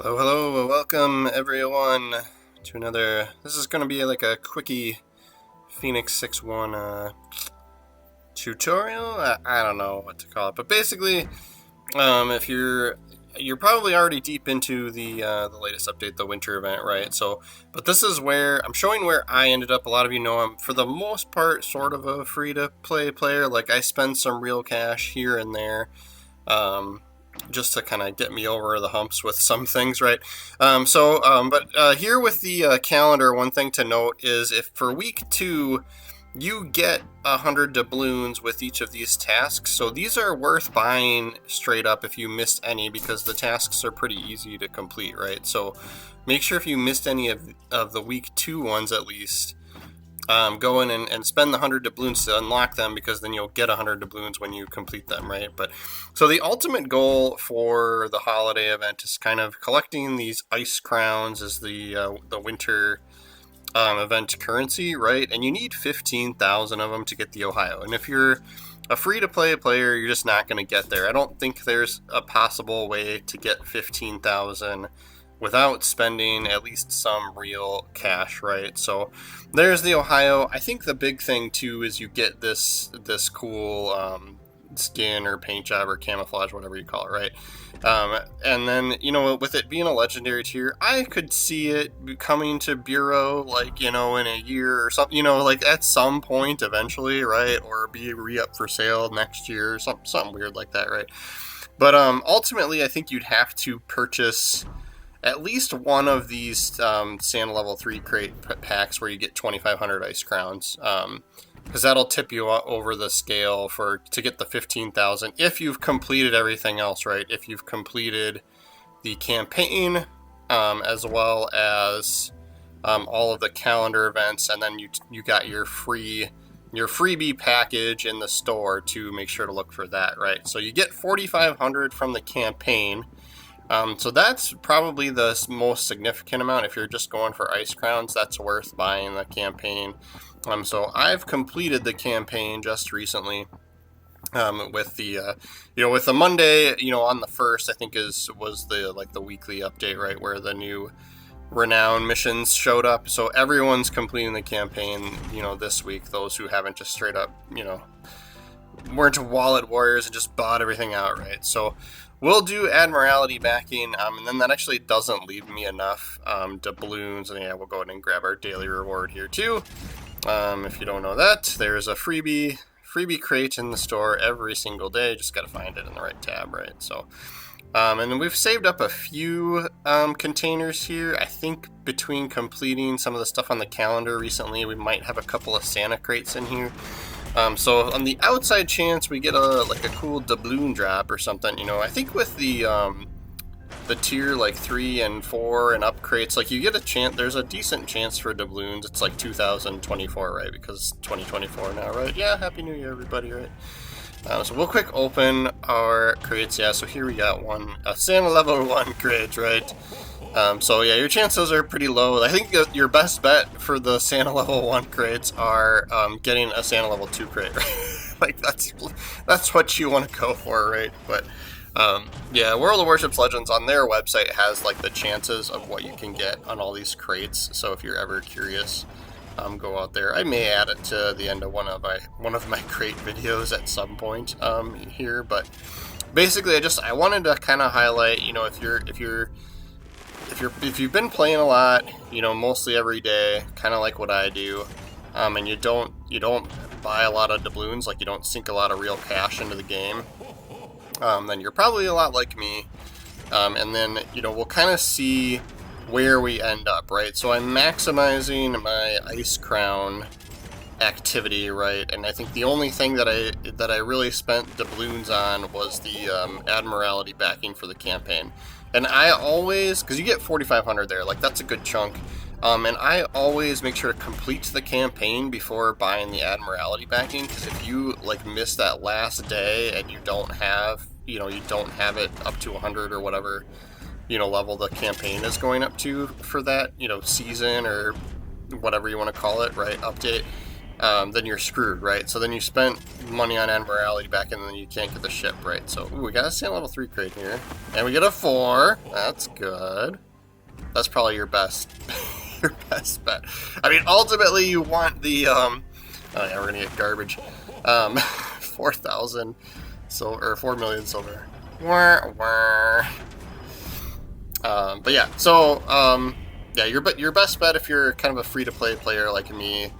Hello, hello, welcome everyone to another. This is going to be like a quickie Phoenix 6-1 tutorial. I don't know what to call it, but basically, if you're probably already deep into the latest update, the winter event, right? So, but this is where I'm showing where I ended up. A lot of you know I'm for the most part sort of a free to play player. Like I spend some real cash here and there. Just to kind of get me over the humps with some things, right? But here with the calendar, one thing to note is if for week 2 you get 100 doubloons with each of these tasks, so these are worth buying straight up if you missed any, because the tasks are pretty easy to complete, right? So make sure if you missed any of the week 2 ones at least, go in and spend the 100 doubloons to unlock them, because then you'll get 100 doubloons when you complete them, right? But so the ultimate goal for the holiday event is kind of collecting these ice crowns as the winter event currency, right? And you need 15,000 of them to get the Ohio. And if you're a free-to-play player, you're just not going to get there. I don't think there's a possible way to get 15,000 without spending at least some real cash, right? So there's the Ohio. I think the big thing too is you get this cool skin or paint job or camouflage, whatever you call it, right? And then, you know, with it being a legendary tier, I could see it coming to Bureau, like, you know, in a year or something, you know, like at some point eventually, right? Or be re-up for sale next year or something weird like that, right? But ultimately, I think you'd have to purchase at least one of these Santa level 3 crate packs where you get 2,500 ice crowns, because that'll tip you over the scale to get the 15,000 if you've completed everything else, right? If you've completed the campaign, as well as all of the calendar events, and then you got your freebie package in the store, to make sure to look for that, right? So you get 4,500 from the campaign. So that's probably the most significant amount. If you're just going for ice crowns, that's worth buying the campaign. So I've completed the campaign just recently, with the, with the Monday, on the 1st, I think was the weekly update, right, where the new renown missions showed up. So everyone's completing the campaign, this week. Those who haven't just straight up, weren't wallet warriors and just bought everything outright. So we'll do Admiralty backing, and then that actually doesn't leave me enough doubloons. And yeah, we'll go ahead and grab our daily reward here too. If you don't know that, there's a freebie crate in the store every single day. Just got to find it in the right tab, right? So, and then we've saved up a few containers here. I think between completing some of the stuff on the calendar recently, we might have a couple of Santa crates in here. So on the outside chance we get a cool doubloon drop or something, I think with the tier 3 and 4 and up crates, you get a chance. There's a decent chance for doubloons. It's 2024, right? Because 2024 now, right? Yeah, Happy New Year, everybody, right? So we'll quick open our crates. Yeah, so here we got a Santa level 1 crate, right? So yeah, your chances are pretty low. I think your best bet for the Santa level 1 crates are getting a Santa level 2 crate, right? That's what you want to go for, right? But yeah, World of Warships Legends on their website has the chances of what you can get on all these crates. So if you're ever curious, go out there. I may add it to the end of one of my crate videos at some point here. But basically, I wanted to kind of highlight, if you've been playing a lot, mostly every day, kind of like what I do, and you don't buy a lot of doubloons, you don't sink a lot of real cash into the game, then you're probably a lot like me. And then, we'll kind of see where we end up, right? So I'm maximizing my ice crown activity, right? And I think the only thing that I really spent doubloons on was the Admiralty backing for the campaign. And I always, because you get 4,500 there, that's a good chunk. And I always make sure to complete the campaign before buying the Admiralty backing, because if you miss that last day and you don't have it up to 100 or whatever, level the campaign is going up to for that, season or whatever you want to call it, right? Update. then you're screwed, right? So then you spent money on Admiralty back, and then you can't get the ship, right? So ooh, we got a level 3 crate here, and we get a 4. That's good. That's probably your best your best bet. I mean, ultimately you want the oh yeah, we're gonna get garbage. 4,000 silver or 4 million silver. But yeah, so yeah, your best bet if you're kind of a free-to-play player like me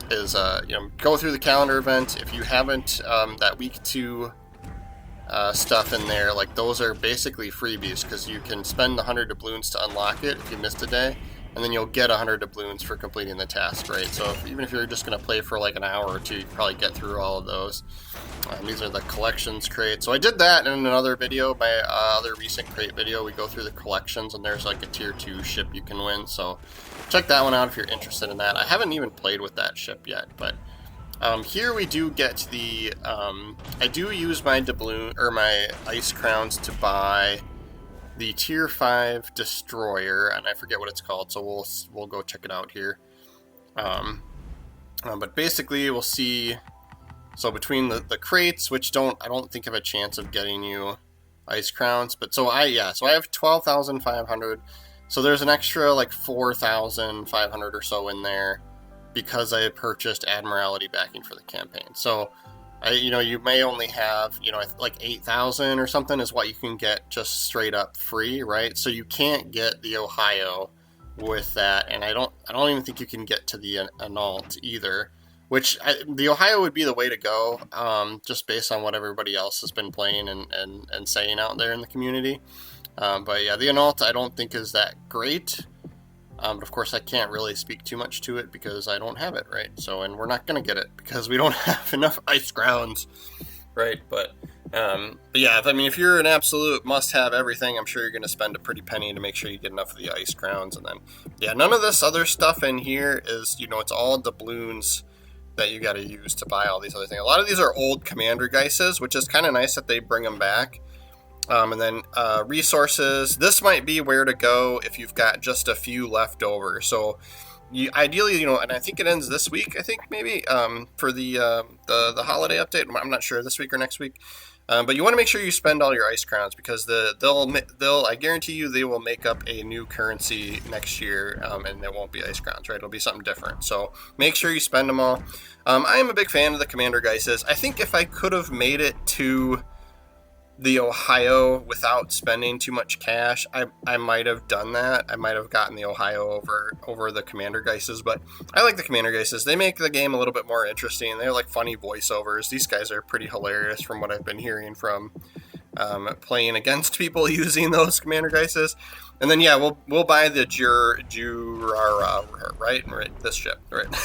is go through the calendar event. If you haven't, that week 2 stuff in there, like those are basically freebies because you can spend the 100 doubloons to unlock it if you missed a day, and then you'll get 100 doubloons for completing the task, right? So even if you're just going to play for like an hour or two, you can probably get through all of those. These are the collections crates. So I did that in another video, my other recent crate video. We go through the collections, and there's like a tier 2 ship you can win. So check that one out if you're interested in that. I haven't even played with that ship yet, but here we do get the, I do use my doubloon, or my ice crowns to buy the tier 5 destroyer, and I forget what it's called, so we'll go check it out here. But basically we'll see, so between the crates, which I don't think have a chance of getting you ice crowns, but so I have 12,500, so there's an extra like 4,500 or so in there, because I purchased Admiralty backing for the campaign. So, you may only have, like 8,000 or something is what you can get just straight up free, right? So you can't get the Ohio with that, and I don't even think you can get to the Analt either. Which the Ohio would be the way to go, just based on what everybody else has been playing and saying out there in the community. But yeah, the Analt I don't think is that great. But of course I can't really speak too much to it because I don't have it, right? So, and we're not going to get it because we don't have enough ice grounds, right? But yeah, if you're an absolute must-have everything, I'm sure you're going to spend a pretty penny to make sure you get enough of the ice crowns. And then, yeah, none of this other stuff in here is, it's all doubloons that you got to use to buy all these other things. A lot of these are old Commander Geises, which is kind of nice that they bring them back. And then resources. This might be where to go if you've got just a few left over. So ideally, and I think it ends this week. I think maybe for the holiday update. I'm not sure this week or next week. But you want to make sure you spend all your ice crowns because they'll I guarantee you they will make up a new currency next year, and it won't be ice crowns, right? It'll be something different. So make sure you spend them all. I am a big fan of the Commander Geises. I think if I could have made it to the Ohio without spending too much cash, I might have done that. I might have gotten the Ohio over the Commander Geises, but I like the Commander Geises. They make the game a little bit more interesting. They're like funny voiceovers. These guys are pretty hilarious from what I've been hearing from playing against people using those Commander Geises. And then yeah, we'll buy the Jurara, right? This ship, right?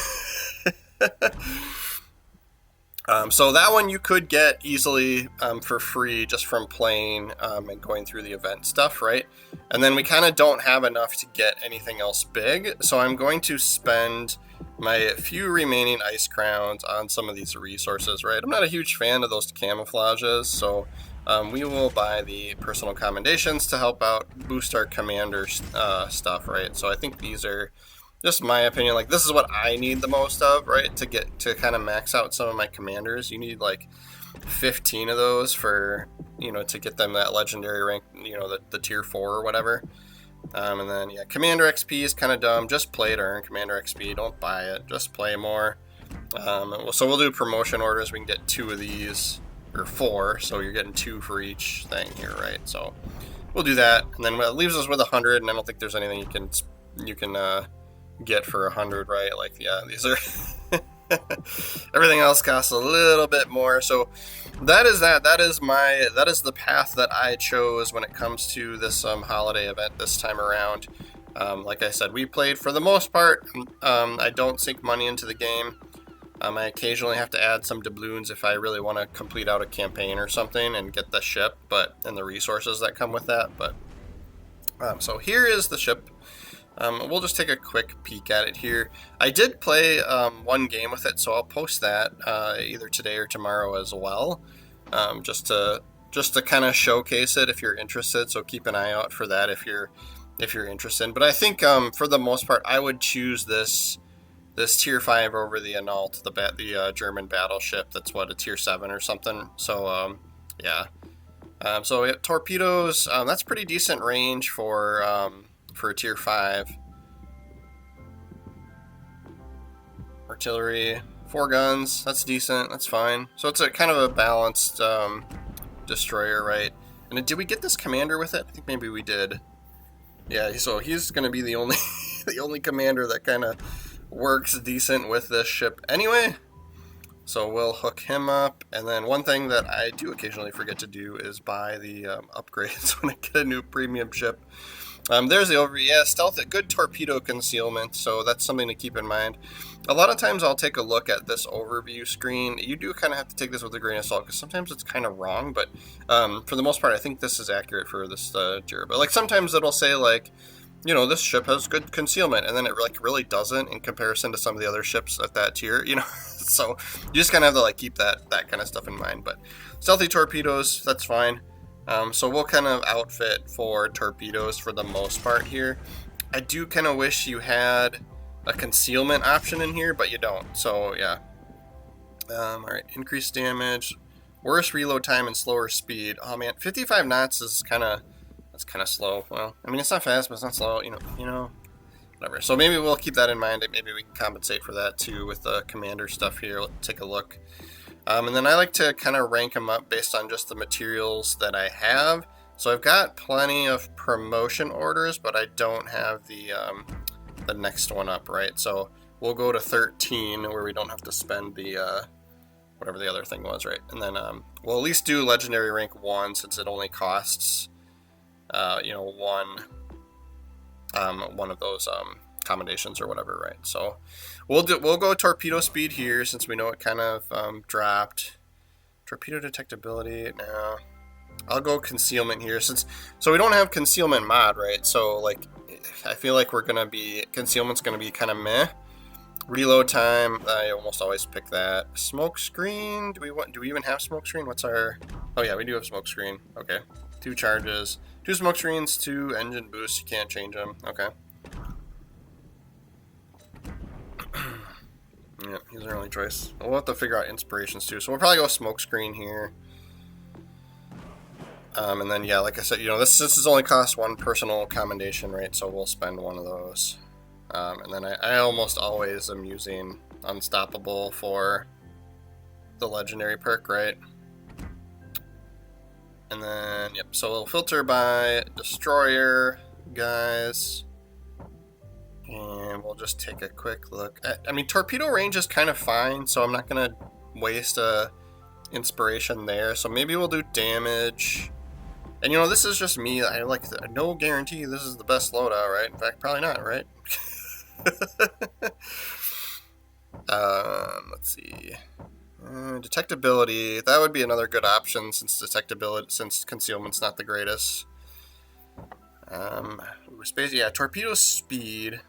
So that one you could get easily for free just from playing and going through the event stuff, right? And then we kind of don't have enough to get anything else big, so I'm going to spend my few remaining ice crowns on some of these resources, right? I'm not a huge fan of those camouflages, so we will buy the personal commendations to help out boost our commander stuff, right? So I think these are just my opinion, like this is what I need the most of, right? To kind of max out some of my commanders. You need like 15 of those for, to get them that legendary rank, the tier 4 or whatever. And then yeah, commander XP is kind of dumb. Just play to earn commander XP. Don't buy it. Just play more. So we'll do promotion orders. We can get 2 of these, or 4. So you're getting 2 for each thing here, right? So we'll do that. And then it leaves us with 100. And I don't think there's anything you can get for 100, right? Like, yeah, these are everything else costs a little bit more. So that is the path that I chose when it comes to this holiday event this time around. Like I said, we played for the most part. I don't sink money into the game. I occasionally have to add some doubloons if I really want to complete out a campaign or something and get the ship, and the resources that come with that. But so here is the ship. We'll just take a quick peek at it here. I did play one game with it, so I'll post that either today or tomorrow as well, just to kind of showcase it if you're interested. So keep an eye out for that if you're interested. But I think for the most part, I would choose this this tier 5 over the Anhalt, the German battleship. That's what, a tier 7 or something. So yeah. So torpedoes. That's pretty decent range for a tier 5. Artillery, 4 guns. That's decent. That's fine. So it's a kind of a balanced destroyer, right? And did we get this commander with it? I think maybe we did. Yeah. So he's going to be the only the only commander that kind of works decent with this ship anyway. So we'll hook him up. And then one thing that I do occasionally forget to do is buy the upgrades when I get a new premium ship. There's the overview. Yeah, stealth, good torpedo concealment, so that's something to keep in mind. A lot of times I'll take a look at this overview screen. You do kind of have to take this with a grain of salt, because sometimes it's kind of wrong, but for the most part, I think this is accurate for this tier. But like sometimes it'll say like, you know, this ship has good concealment, and then it like really doesn't in comparison to some of the other ships at that tier, you know. So you just kind of have to like keep that kind of stuff in mind. But stealthy torpedoes, that's fine. So we'll kind of outfit for torpedoes for the most part here. I do kind of wish you had a concealment option in here, but you don't. So yeah. Alright, increased damage, worse reload time, and slower speed. Oh man, 55 knots is that's kind of slow. Well, I mean, it's not fast, but it's not slow. You know, whatever. So maybe we'll keep that in mind. Maybe we can compensate for that too with the commander stuff here. Let's take a look. And then I like to kind of rank them up based on just the materials that I have. So I've got plenty of promotion orders, but I don't have the next one up, right? So we'll go to 13, where we don't have to spend the whatever the other thing was, right? And then we'll at least do legendary rank 1, since it only costs you know, one of those accommodations or whatever, right? So we'll go torpedo speed here, since we know it kind of dropped. Torpedo detectability. No, I'll go concealment here, so we don't have concealment mod, right? So like, I feel like concealment's gonna be kind of meh. Reload time, I almost always pick that. Smoke screen. Do we even have smoke screen? What's our? Oh yeah, we do have smoke screen. Okay, 2 charges, 2 smoke screens, 2 engine boosts. You can't change them. Okay. Yeah, he's our only choice. We'll have to figure out inspirations too. So we'll probably go smoke screen here. And then yeah, like I said, you know, this is only cost 1 personal commendation, right? So we'll spend 1 of those. And then I almost always am using Unstoppable for the legendary perk, right? And then, yep, so we'll filter by destroyer, guys. And we'll just take a quick look. I mean, torpedo range is kind of fine, so I'm not going to waste a inspiration there. So maybe we'll do damage. And, you know, this is just me. I like no guarantee this is the best loadout, right? In fact, probably not, right? Let's see. Detectability. That would be another good option, since concealment's not the greatest. Space. Yeah, torpedo speed.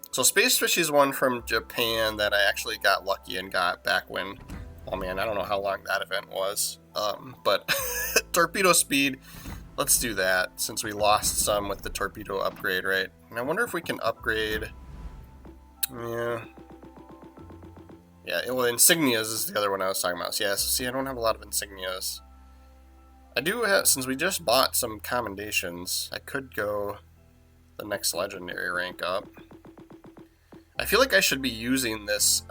So Space Fish is one from Japan that I actually got lucky and got back when. Oh man, I don't know how long that event was. But torpedo speed. Let's do that, since we lost some with the torpedo upgrade, right? And I wonder if we can upgrade. Yeah. Yeah, well, insignias is the other one I was talking about. So yeah, so see, I don't have a lot of insignias. I do have, since we just bought some commendations, I could go the next legendary rank up. I feel like I should be using this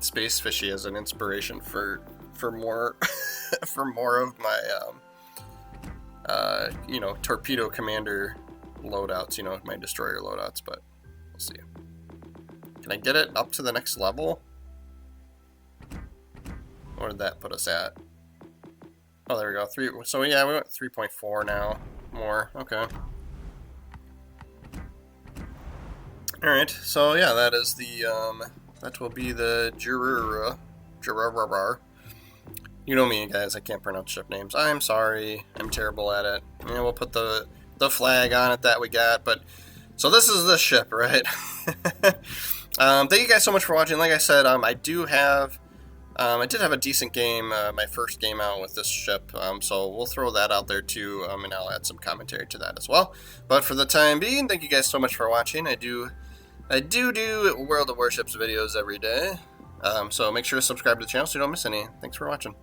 Space Fishy as an inspiration for more for more of my you know, torpedo commander loadouts, you know, my destroyer loadouts, but we'll see. Can I get it up to the next level? Where did that put us at? Oh, there we go. 3. So yeah, we went 3.4 now. More. Okay. All right. So yeah, that is the that will be the Jurura. You know me, guys. I can't pronounce ship names. I'm sorry. I'm terrible at it. And we'll put the flag on it that we got. But so this is the ship, right? Thank you guys so much for watching. Like I said, I did have a decent game, my first game out with this ship, so we'll throw that out there too, and I'll add some commentary to that as well. But for the time being, thank you guys so much for watching. I do I do World of Warships videos every day, so make sure to subscribe to the channel so you don't miss any. Thanks for watching.